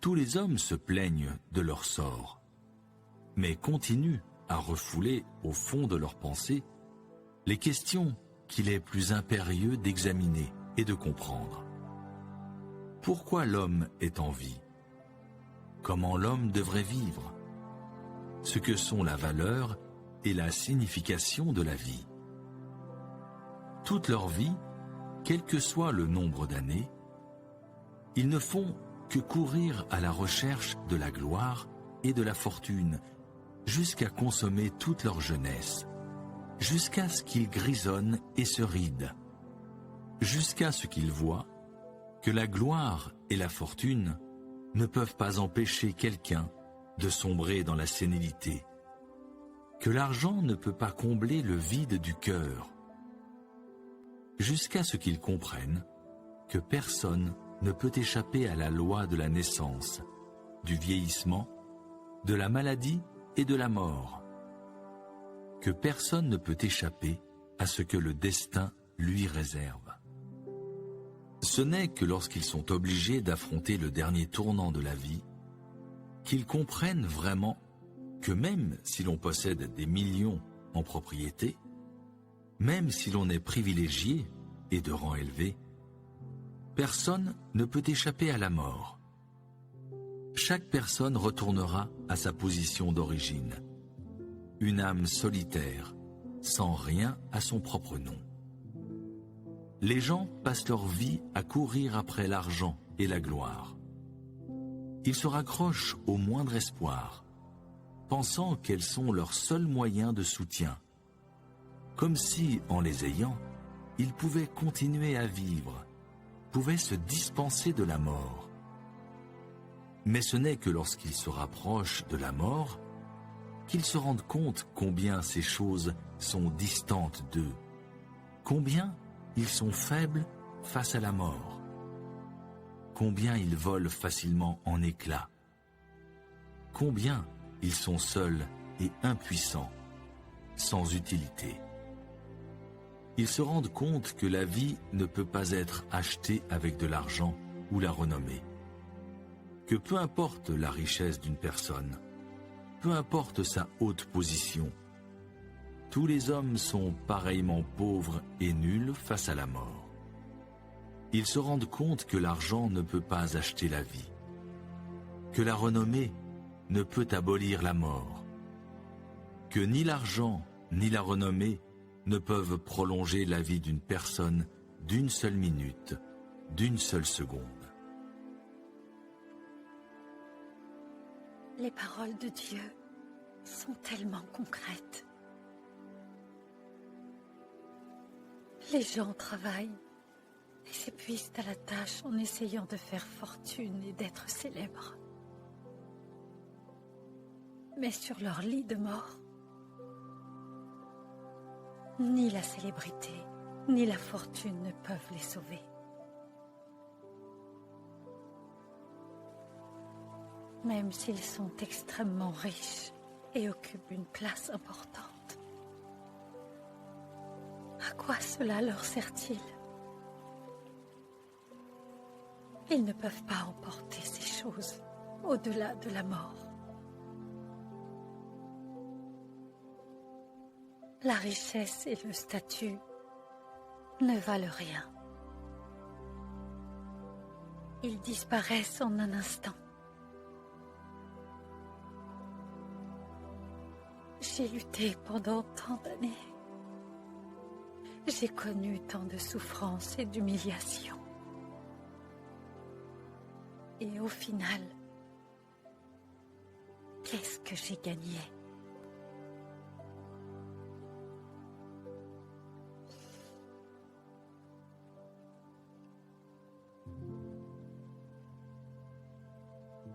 Tous les hommes se plaignent de leur sort, mais continuent à refouler au fond de leurs pensées les questions qu'il est plus impérieux d'examiner et de comprendre. Pourquoi l'homme est en vie? Comment l'homme devrait vivre? Ce que sont la valeur et la signification de la vie. Toute leur vie, quel que soit le nombre d'années, ils ne font que courir à la recherche de la gloire et de la fortune, jusqu'à consommer toute leur jeunesse, jusqu'à ce qu'ils grisonnent et se rident, jusqu'à ce qu'ils voient que la gloire et la fortune ne peuvent pas empêcher quelqu'un de sombrer dans la sénilité, que l'argent ne peut pas combler le vide du cœur, jusqu'à ce qu'ils comprennent que personne ne peut échapper à la loi de la naissance, du vieillissement, de la maladie et de la mort, que personne ne peut échapper à ce que le destin lui réserve. Ce n'est que lorsqu'ils sont obligés d'affronter le dernier tournant de la vie qu'ils comprennent vraiment que même si l'on possède des millions en propriété, même si l'on est privilégié et de rang élevé, personne ne peut échapper à la mort. Chaque personne retournera à sa position d'origine, une âme solitaire, sans rien à son propre nom. Les gens passent leur vie à courir après l'argent et la gloire. Ils se raccrochent au moindre espoir, pensant qu'elles sont leurs seuls moyens de soutien, comme si, en les ayant, ils pouvaient continuer à vivre, pouvaient se dispenser de la mort. Mais ce n'est que lorsqu'ils se rapprochent de la mort qu'ils se rendent compte combien ces choses sont distantes d'eux, combien ils sont faibles face à la mort, combien ils volent facilement en éclats, combien ils sont seuls et impuissants, sans utilité. Ils se rendent compte que la vie ne peut pas être achetée avec de l'argent ou la renommée, que peu importe la richesse d'une personne, peu importe sa haute position, tous les hommes sont pareillement pauvres et nuls face à la mort. Ils se rendent compte que l'argent ne peut pas acheter la vie, que la renommée ne peut abolir la mort, que ni l'argent ni la renommée ne peuvent prolonger la vie d'une personne d'une seule minute, d'une seule seconde. Les paroles de Dieu sont tellement concrètes. Les gens travaillent et s'épuisent à la tâche en essayant de faire fortune et d'être célèbres. Mais sur leur lit de mort, ni la célébrité, ni la fortune ne peuvent les sauver. Même s'ils sont extrêmement riches et occupent une place importante. À quoi cela leur sert-il? Ils ne peuvent pas emporter ces choses au-delà de la mort. La richesse et le statut ne valent rien. Ils disparaissent en un instant. J'ai lutté pendant tant d'années. J'ai connu tant de souffrances et d'humiliations. Et au final, qu'est-ce que j'ai gagné?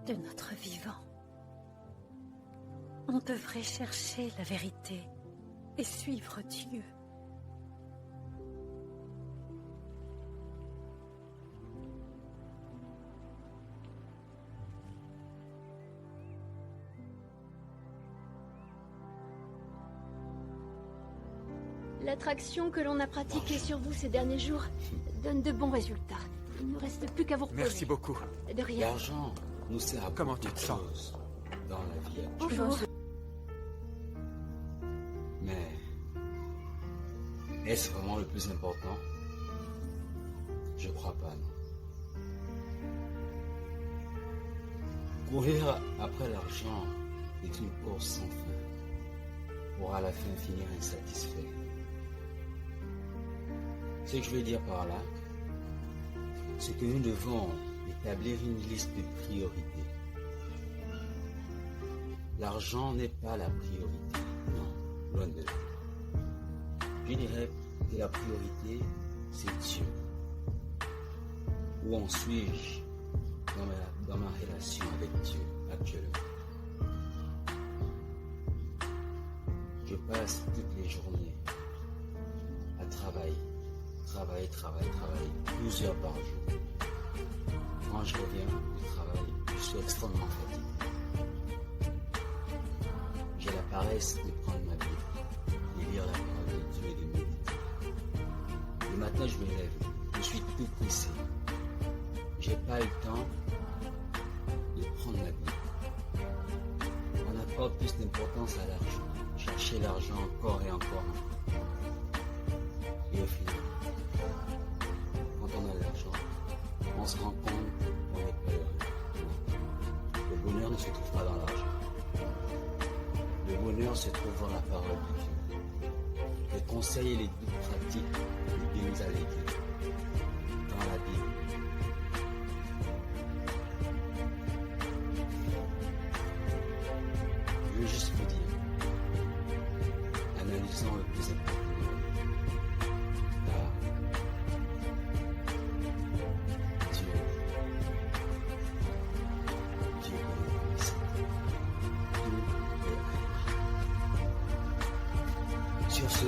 De notre vivant, on devrait chercher la vérité et suivre Dieu. L'attraction que l'on a pratiquée sur vous ces derniers jours donne de bons résultats. Il ne reste plus qu'à vous reposer. Merci beaucoup. De rien. L'argent, nous sert à Comment beaucoup tu de te sens? choses dans la vie. Bonjour. Mais est-ce vraiment le plus important? Je crois pas, non. Courir après l'argent est une course sans fin, pour à la fin finir insatisfait. Ce que je veux dire par là, c'est que nous devons établir une liste de priorités. L'argent n'est pas la priorité, non, loin de là. Je dirais que la priorité, c'est Dieu. Où en suis-je dans ma relation avec Dieu actuellement? Je passe toutes les journées à travailler, plusieurs par jour. Quand je reviens du travail, je suis extrêmement fatigué. J'ai la paresse de prendre ma Bible, de lire la parole de Dieu et de méditer. Le matin, je me lève, je suis tout pressé. J'ai pas eu le temps de prendre ma Bible. On accorde plus d'importance à l'argent, chercher l'argent encore et encore. Et au final, quand on a de l'argent, on se rend compte qu'on est pas heureux. Le bonheur ne se trouve pas dans l'argent. Le bonheur se trouve dans la parole de Dieu. Les conseils et les guides pratiques que Dieu nous a légués dans la Bible. Je veux juste vous dire, analysons le plus important. Car Dieu est tout est. Sur ce,